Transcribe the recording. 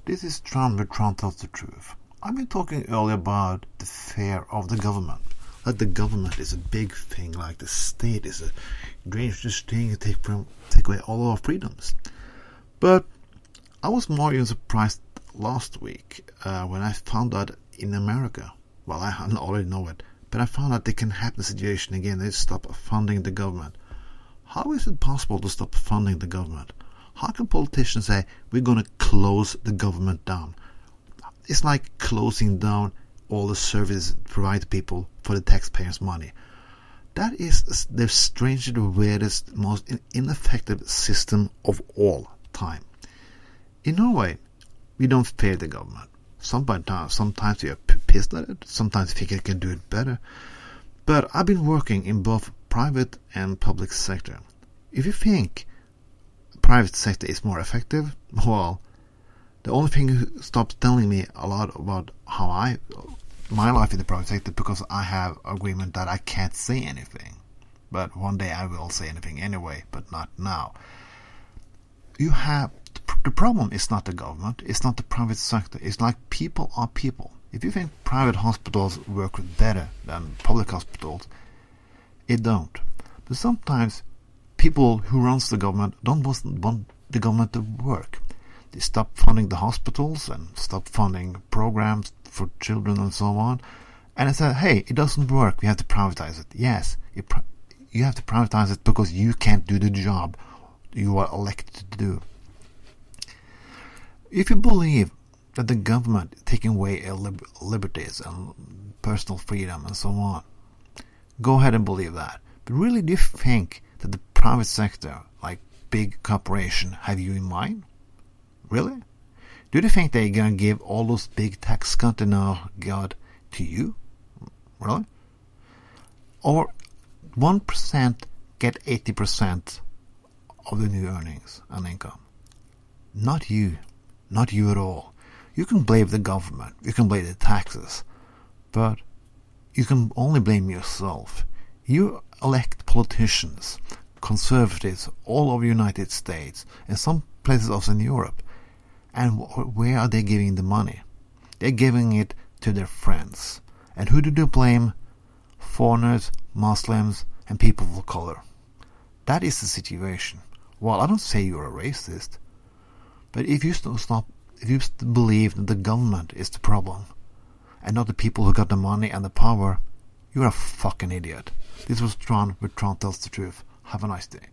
This is Trump where Trump tells the truth. I've been talking earlier about the fear of the government. That the government is a big thing, like the state is a dangerous thing to take away all our freedoms. But I was more even surprised last week when I found out in America, well, I already know it, but I found out they can happen the situation again. They stop funding the government. How is it possible to stop funding the government? How can politicians say we're going to close the government down? It's like closing down all the services provided to people for the taxpayers' money. That is the strangest, the weirdest, most ineffective system of all time. In Norway, we don't fear the government. Sometimes we are pissed at it. Sometimes we think it can do it better. But I've been working in both private and public sector. If you think private sector is more effective, well, the only thing you stop telling me a lot about my life in the private sector, because I have agreement that I can't say anything. But one day I will say anything anyway, but not now. The problem is not the government, it's not the private sector. It's like people are people. If you think private hospitals work better than public hospitals, it don't. But sometimes people who runs the government don't want the government to work. They stop funding the hospitals and stop funding programs for children and so on. And they said, hey, it doesn't work, we have to privatize it. Yes, you have to privatize it because you can't do the job you are elected to do. If you believe that the government is taking away liberties and personal freedom and so on, go ahead and believe that. But really, do you think that the private sector, like big corporation, have you in mind? Really? Do you think they're going to give all those big tax cuts in our God to you? Really? Or 1% get 80% of the new earnings and income? Not you. Not you at all. You can blame the government. You can blame the taxes. But you can only blame yourself. You elect politicians, conservatives all over the United States and some places also in Europe. And where are they giving the money? They're giving it to their friends. And who do they blame? Foreigners, Muslims, and people of color. That is the situation. Well, I don't say you're a racist, but if you believe that the government is the problem, and not the people who got the money and the power, you're a fucking idiot. This was Tron, where Tron tells the truth. Have a nice day.